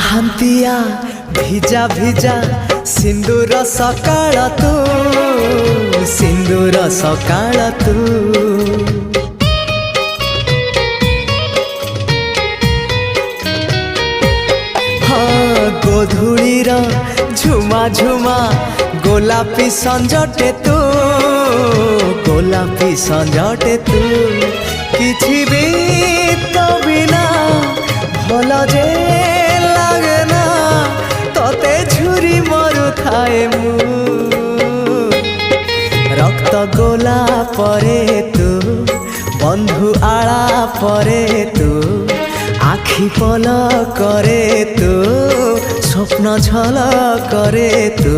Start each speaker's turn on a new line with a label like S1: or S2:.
S1: ପାହାନ୍ତିଆ ଭିଜା ଭିଜା ସିନ୍ଦୁର ସକାଳ ତୁ, ସିନ୍ଦୁର ସକାଳ ତୁ। ହଁ ଗୋଧୂଳିର ଝୁମା ଝୁମା ଗୋଲାପୀ ସଞ୍ଜଟେ ତୁ, ଗୋଲାପୀ ସଞ୍ଜଟେ ତୁ। କିଛି ବି ତ ବିନା ଭଲ ଯେ লাগে না, তোতে ঝুরি মরুথায়ে মু। রক্ত গোলা পরে তু, বন্ধু আড়া পরে তু, আখি পল করে তু, স্বপ্ন ঝল করে তু।